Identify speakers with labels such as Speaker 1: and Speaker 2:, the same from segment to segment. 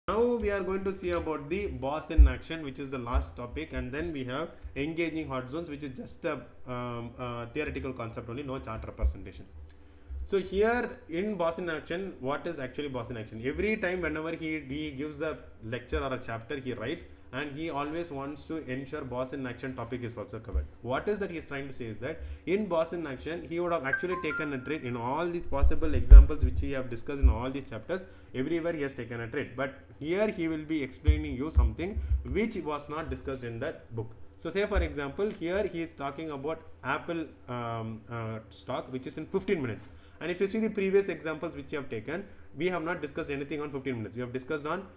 Speaker 1: Now we are going to see about the boss in action, which is the last topic, and then we have engaging hot zones, which is just a theoretical concept only, no chart representation. So here in boss in action, what is actually boss in action? Every time whenever he gives a lecture or a chapter, he writes, and he always wants to ensure boss in action topic is also covered. What is that he is trying to say is that in boss in action, he would have actually taken a trade in all these possible examples which he have discussed in all these chapters. Everywhere he has taken a trade, but here he will be explaining you something which was not discussed in that book. So say for example, here he is talking about Apple stock, which is in 15 minutes. And if you see the previous examples which you have taken, we have not discussed anything on 15 minutes. We have discussed on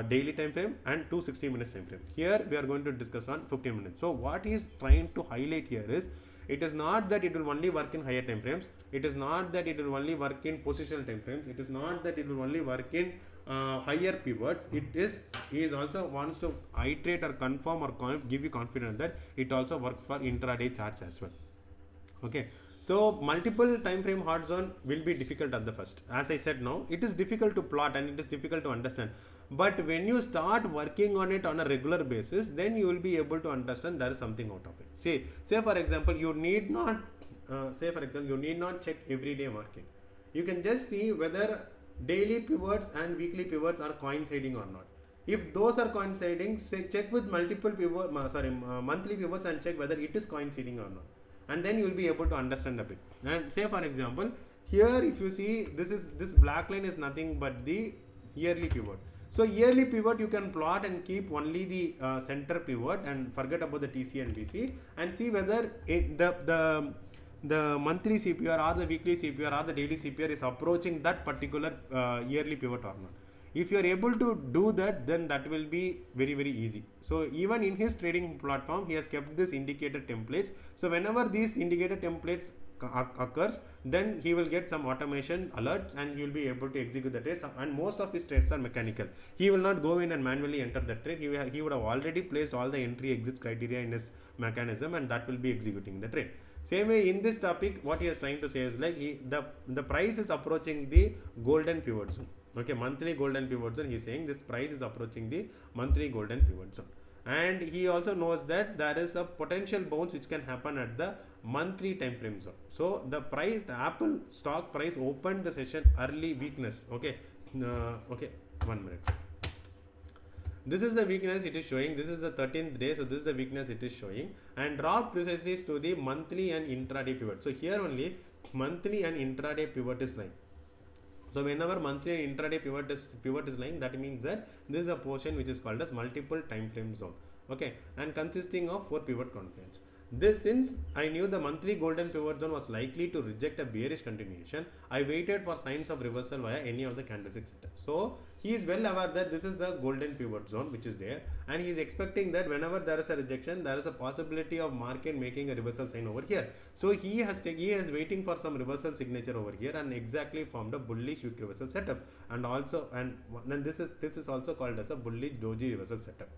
Speaker 1: daily time frame and 260 minutes time frame. Here we are going to discuss on 15 minutes. So what he is trying to highlight here is, it is not that it will only work in higher time frames. It is not that it will only work in positional time frames. It is not that it will only work in higher pivots. He is also wants to iterate or confirm or give you confidence that it also works for intraday charts as well. Okay. So multiple time frame hot zone will be difficult at the first. As I said now, it is difficult to plot and it is difficult to understand. But when you start working on it on a regular basis, then you will be able to understand there is something out of it. Say for example, you need not check everyday market. You can just see whether daily pivots and weekly pivots are coinciding or not. If those are coinciding, check with multiple monthly pivots and check whether it is coinciding or not. And then you will be able to understand a bit. And say for example, here if you see, this black line is nothing but the yearly pivot. So yearly pivot you can plot and keep only the center pivot and forget about the TC and BC and see whether the monthly CPR or the weekly CPR or the daily CPR is approaching that particular yearly pivot or not. If you are able to do that, then that will be very, very easy. So even in his trading platform, he has kept this indicator templates. So whenever these indicator templates occurs, then he will get some automation alerts and he will be able to execute the trades. And most of his trades are mechanical. He will not go in and manually enter the trade. He would have already placed all the entry exit criteria in his mechanism, and that will be executing the trade. Same way in this topic, what he is trying to say is like the price is approaching the golden pivot zone. Okay, monthly golden pivot zone. He is saying this price is approaching the monthly golden pivot zone, and he also knows that there is a potential bounce which can happen at the monthly time frame zone. So the Apple stock price opened the session early weakness. Okay, 1 minute. This is the weakness it is showing. This is the 13th day, so this is the weakness it is showing, and dropped precisely to the monthly and intraday pivot. So here only monthly and intraday pivot is lying. So whenever monthly and intraday pivot is lying, that means that this is a portion which is called as multiple time frame zone. Okay, and consisting of 4 pivot confluence. Since I knew the monthly golden pivot zone was likely to reject a bearish continuation, I waited for signs of reversal via any of the candlestick setups. So he is well aware that this is a golden pivot zone which is there, and he is expecting that whenever there is a rejection, there is a possibility of market making a reversal sign over here. So he is waiting for some reversal signature over here and exactly formed a bullish wick reversal setup, and then this is also called as a bullish doji reversal setup.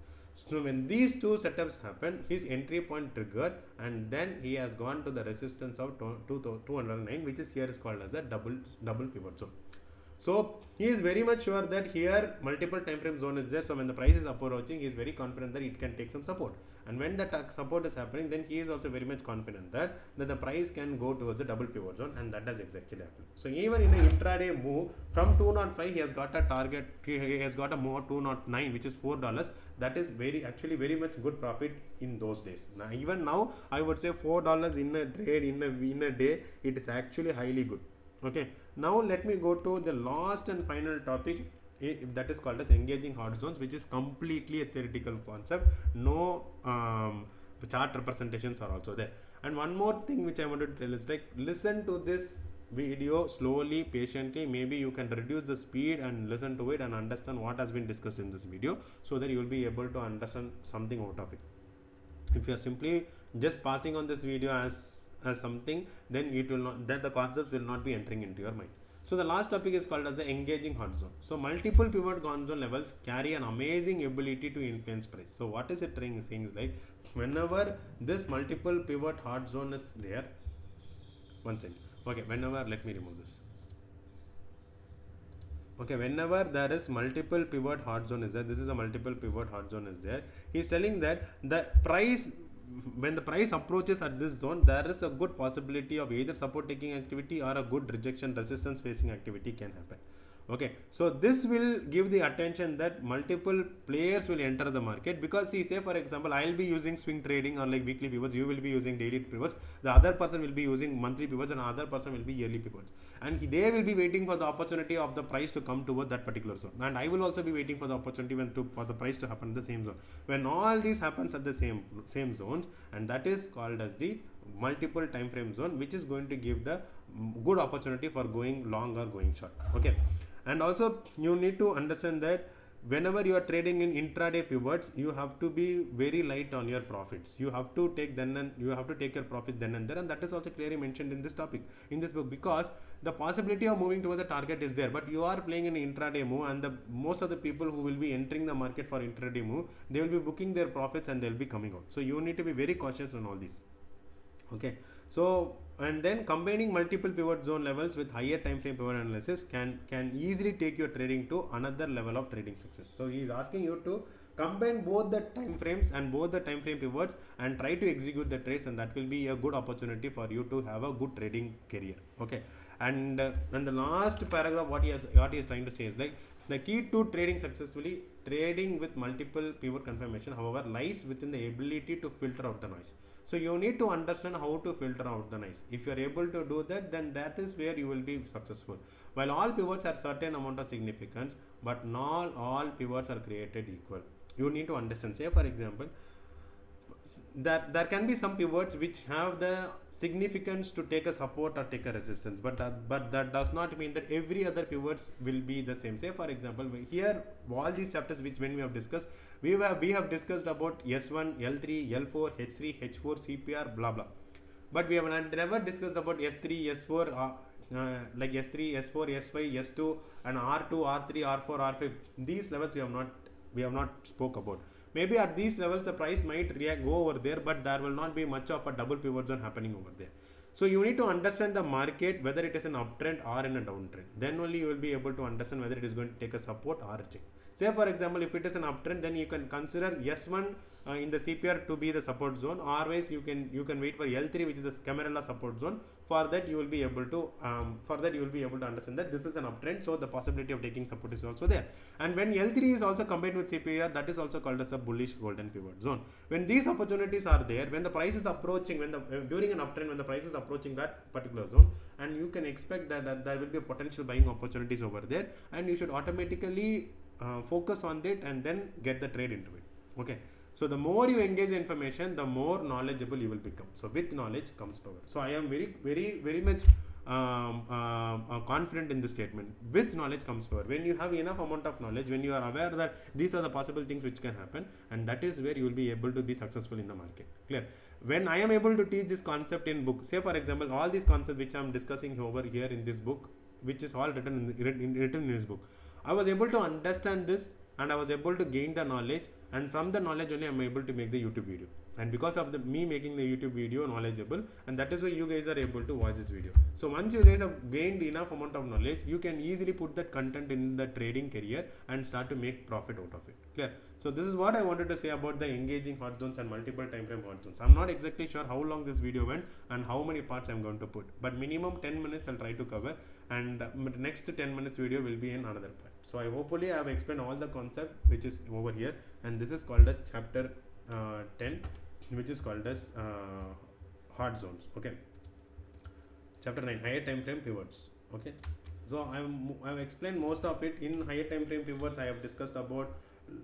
Speaker 1: So when these two setups happen, his entry point triggered, and then he has gone to the resistance of 209, which is here is called as a double pivot zone. So he is very much sure that here multiple time frame zone is there. So when the price is approaching, he is very confident that it can take some support. And when that support is happening, then he is also very much confident that the price can go towards the double pivot zone, and that has exactly happened. So even in an intraday move from 205, he has got a target. He has got a move of 209, which is $4. That is very much good profit in those days. Now even now, I would say $4 in a trade in a day, it is actually highly good. Okay, now let me go to the last and final topic, that is called as engaging hot zones, which is completely a theoretical concept. No chart representations are also there. And one more thing which I wanted to tell is like, listen to this video slowly, patiently. Maybe you can reduce the speed and listen to it and understand what has been discussed in this video, so that you will be able to understand something out of it. If you are simply just passing on this video as something, then the concepts will not be entering into your mind. So the last topic is called as the engaging hot zone. So multiple pivot hot zone levels carry an amazing ability to influence price. So what is it saying is like, whenever this multiple pivot hot zone is there, one second. Okay, let me remove this. Okay, whenever there is multiple pivot hard zone is there, this is a multiple pivot hard zone is there. He's telling that the price, when the price approaches at this zone, there is a good possibility of either support taking activity or a good rejection resistance facing activity can happen. Okay, so this will give the attention that multiple players will enter the market, because see, say for example, I'll be using swing trading or like weekly pivots, you will be using daily pivots, the other person will be using monthly pivots, and other person will be yearly pivots, and they will be waiting for the opportunity of the price to come towards that particular zone, and I will also be waiting for the opportunity for the price to happen in the same zone. When all these happens at the same zones, and that is called as the multiple time frame zone, which is going to give the good opportunity for going long or going short. Okay, and also you need to understand that whenever you are trading in intraday pivots, you have to be very light on your profits. You have to take your profits then and there, and that is also clearly mentioned in this topic, in this book, because the possibility of moving towards the target is there, but you are playing an intraday move, and most of the people who will be entering the market for intraday move, they will be booking their profits and they will be coming out. So you need to be very cautious on all this. Okay, so and then combining multiple pivot zone levels with higher time frame pivot analysis can easily take your trading to another level of trading success. So he is asking you to combine both the time frames and both the time frame pivots and try to execute the trades, and that will be a good opportunity for you to have a good trading career. Okay, and the last paragraph, what he is trying to say is like, the key to trading successfully, trading with multiple pivot confirmation, however, lies within the ability to filter out the noise. So you need to understand how to filter out the noise. If you are able to do that, then that is where you will be successful. While all pivots have certain amount of significance, but not all pivots are created equal. You need to understand. Say for example, that there can be some pivots which have the significance to take a support or take a resistance, but that does not mean that every other pivots will be the same. Say for example, here all these chapters which when we have discussed, we have discussed about S1, L3, L4, H3, H4, CPR, blah blah, but we have never discussed about S3, S4, like S3, S4, S5, S2, and R2, R3, R4, R5. These levels we have not spoke about. Maybe at these levels the price might go over there, but there will not be much of a double pivot zone happening over there. So you need to understand the market, whether it is an uptrend or in a downtrend. Then only you will be able to understand whether it is going to take a support or a check. Say for example, if it is an uptrend, then you can consider S1 in the CPR to be the support zone, or otherwise you can wait for L3, which is the Camarilla support zone. For that you will be able to understand that this is an uptrend, so the possibility of taking support is also there. And when L3 is also combined with CPR, that is also called as a bullish golden pivot zone. When these opportunities are there, when the price is approaching, during an uptrend, when the price is approaching that particular zone, and you can expect that there will be a potential buying opportunities over there, and you should automatically focus on it and then get the trade into it. Okay, so the more you engage information, the more knowledgeable you will become. So with knowledge comes power. So I am very much confident in this statement. With knowledge comes power. When you have enough amount of knowledge, when you are aware that these are the possible things which can happen, and that is where you will be able to be successful in the market. Clear? When I am able to teach this concept in book, say for example, all these concepts which I am discussing over here in this book, which is all written in this book, I was able to understand this, and I was able to gain the knowledge, and from the knowledge only I am able to make the YouTube video. And because of me making the YouTube video knowledgeable, and that is why you guys are able to watch this video. So once you guys have gained enough amount of knowledge, you can easily put that content in the trading career and start to make profit out of it. Clear? So this is what I wanted to say about the engaging hot zones and multiple time frame hot zones. I'm not exactly sure how long this video went and how many parts I'm going to put, but minimum 10 minutes I'll try to cover, and next 10 minutes video will be in another part. So I hopefully I have explained all the concept which is over here, and this is called as chapter 10, which is called as hot zones. Okay, chapter 9, higher time frame pivots. Okay, so I've explained most of it. In higher time frame pivots I have discussed about,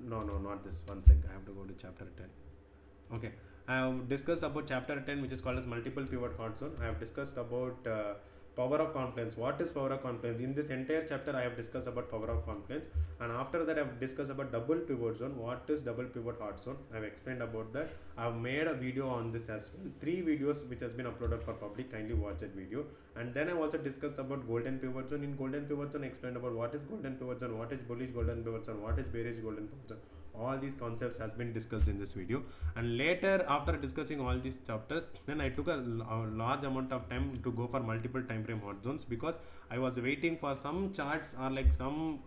Speaker 1: no not this, one sec, I have to go to chapter 10. Okay, I have discussed about chapter 10, which is called as multiple pivot hot zone. I have discussed about power of confluence. What is power of confluence? In this entire chapter I have discussed about power of confluence, and after that I have discussed about double pivot zone. What is double pivot hot zone? I have explained about that. I have made a video on this as well, 3 videos which has been uploaded for public. Kindly watch that video. And then I also discussed about golden pivot zone. In golden pivot zone I explained about what is golden pivot zone, what is bullish golden pivot zone, what is bearish golden pivot zone. All these concepts has been discussed in this video, and later after discussing all these chapters, then I took a large amount of time to go for multiple time frame hot zones, because I was waiting for some charts or like some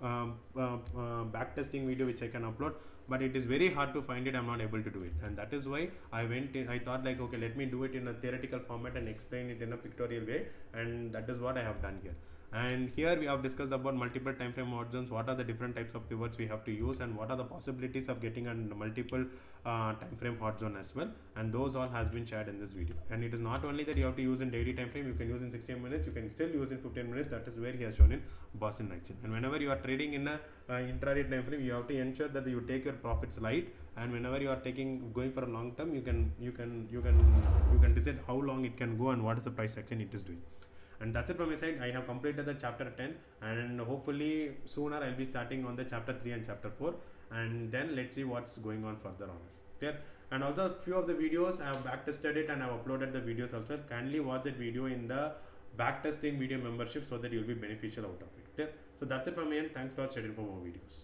Speaker 1: back testing video which I can upload, but it is very hard to find it. I'm not able to do it, and that is why I went in. I thought like, okay, let me do it in a theoretical format and explain it in a pictorial way, and that is what I have done here. And here we have discussed about multiple time frame hot zones, what are the different types of pivots we have to use, and what are the possibilities of getting a multiple time frame hot zone as well, and those all has been shared in this video. And it is not only that you have to use in daily time frame, you can use in 16 minutes, you can still use in 15 minutes. That is where he has shown in boss in action. And whenever you are trading in a intraday time frame, you have to ensure that you take your profits light, and whenever you are going for a long term, you can decide how long it can go and what is the price action it is doing. And that's it from my side. I have completed the chapter 10, and hopefully sooner I'll be starting on the chapter 3 and chapter 4, and then let's see what's going on further on us. Clear? And also a few of the videos I have back tested it, and I have uploaded the videos also. Kindly watch that video in the back testing video membership so that you'll be beneficial out of it. Clear? So that's it from me, and thanks for staying for more videos.